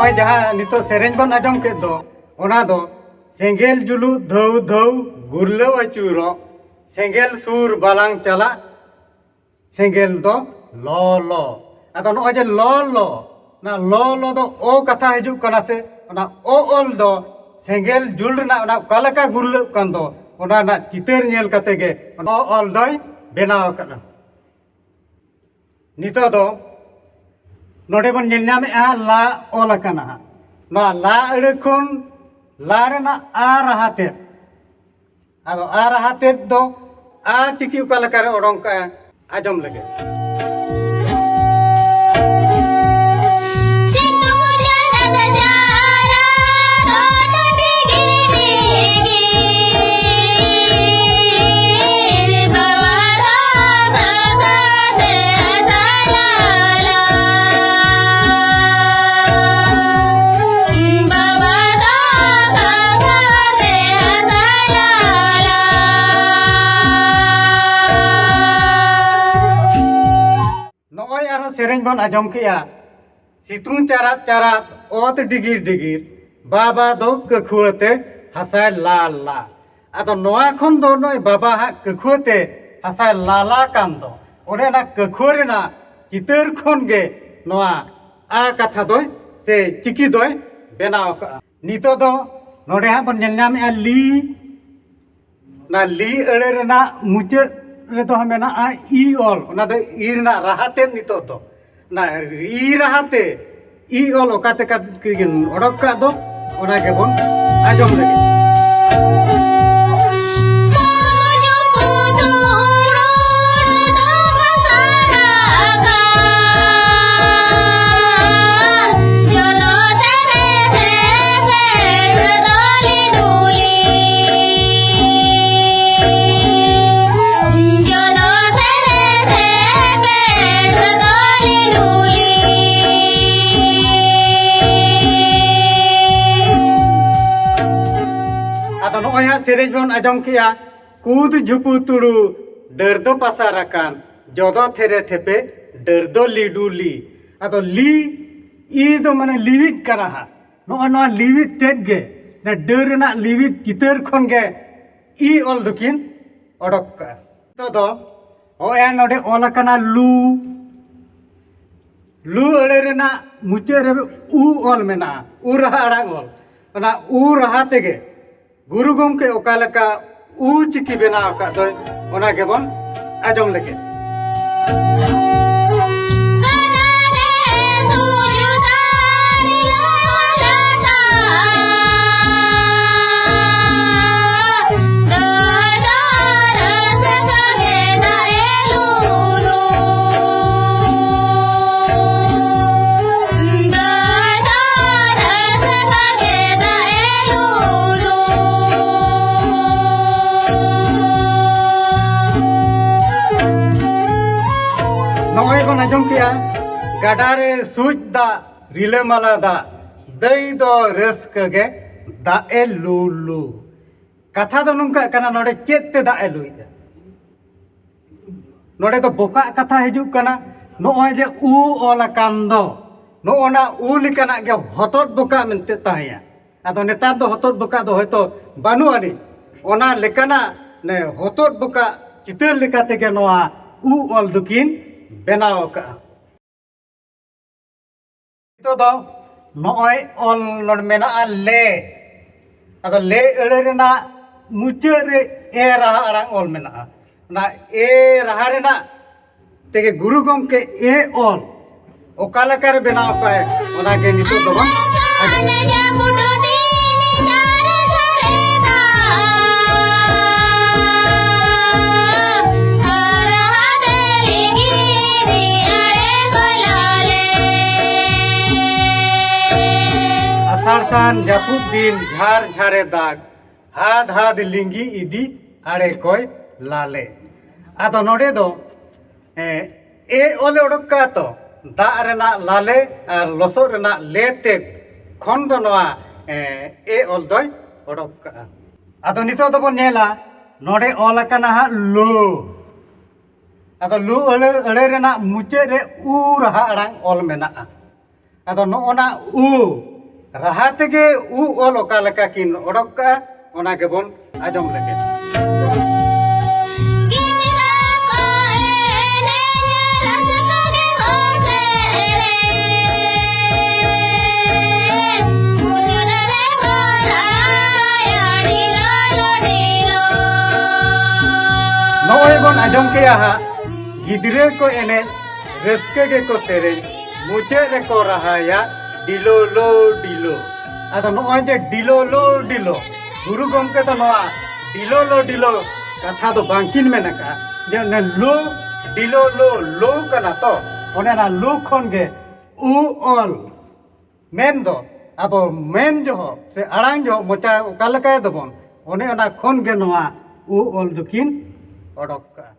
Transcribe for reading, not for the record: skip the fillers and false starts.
नॉय जहाँ नितो सेरेंज बन आजम के दो ओना दो सेंगेल जुलू धौ धौ गुरलो अचूरो सेंगेल सूर बालांग चला सेंगेल दो लो लो अदो नॉय जे लो लो ना लो लो दो ओ कथा हिजु कना से ओना ओ ओल दो सेंगेल जुल ना ओना कालका गुरलो कन दो ओना ना चितर नेल कते गे ओ ओल दोय बेनाव कना नितो दो नोडे बन नेल नामे आ ला ओल कना ना ला अड़े खुन ला रेना आ रहाते अदो आ रहाते दो आ चिकी कालका रे ओडों का आजम लगे सेरेंज बन आजम किया सितुंग चारात चारात ओत डिगिर डिगिर बाबा दो कखुअते हसाय लाल ला अदो नोआ खन दो नोय बाबा हा कखुअते हसाय लाला कान दो ओरे ना कखुअरे ना चितर खन गे नोआ आ कथा दोय से चिकी दोय बेनाव का नितो दो नोडे हा बन नेलनाम ए ली ना ली अड़े रेना मुचे रेदो हमेना आ ई ऑल ओना दो ई रेना राहते नितो दो ना ई राहते ई ऑल ओकाते का ओडक का दो ओना के बोन आजम लगे सेरेंज बन आजम किया कूद झुपू तुड़ू डर दो पासाराकान जोदो थेरे थेपे डर दो लीडूली अतो ली ई दो माने लिविट करा हा नो लिविट तेट गे ना डर ना लिविट चितर खन गे ई ऑल दुकिन ओडक का तो दो ओ ए नोडे ओल कना लू लू अड़े रेना मुचे रे ऊ ऑल मेना ऊ रहा अड़ांग ऑल ओना ऊ रहा तेगे गुरु गमके ओकालका ऊ चिकी बेनाव का दो ओना के बन आजम लगे आजम किया गडारे सूज दा रिलेमाला दा दई दो रस्क गे दा ए लूलू कथा दो नुंका कना नोडे चेत ते दा ए लुई नोडे तो बोका कथा हिजु कना नोय जे ऊ ओला कांदो नो ओना ऊ लिकना गे हतोट बोका मेनते ताया अदो नेतार दो हतोट बोका दो होयतो बानु आनी ओना लेकना ने हतोट बोका चितर लेकाते गे नोआ ऊ ओल दुकिन बेनाव का तो दो नॉय ऑल नोड मेना ले अदो ले अड़े रेना मुचे रे ए रहा अड़ांग ऑल मेना ना ए रहा रेना तेगे गुरु गमके ए ऑल ओकालका रे बेनाव का है ओना के नितो दो सारसान जापुद दिन झार झारे दाग हाथ हाथ लिंगी इदी आड़े कोई लाले आदो नोडे दो ए ओले ओडका तो दा रेना लाले और लसो रेना लेते खन दो नोआ ए ओल दोय ओडका आदो नितो दो बन नेला नोडे ओल कना हा लो आदो लू अड़े रेना मुचे रे ऊ रहा अड़ांग ओल मेना आदो नोना ऊ राहा तेगे उ ऑल ओका लेका किन ओडक का ओना के बोन आजम लगे नोय बोन आजम के हा गिदरे को एने रस्के के को सेरे मुझे रे को रहा या डिलो लो डिलो आदो नोय जे डिलो लो डिलो गुरु गमके तो नोआ डिलो कथा तो बांकिन में नका जे ने लो डिलो लो कना तो ओने ना लो खन गे उ ऑल मेन दो अब मेन जो हो से अड़ांग जो मोचा ओका लका दबन ओने ओना खन गे नोआ उ ऑल दुकिन ओडक का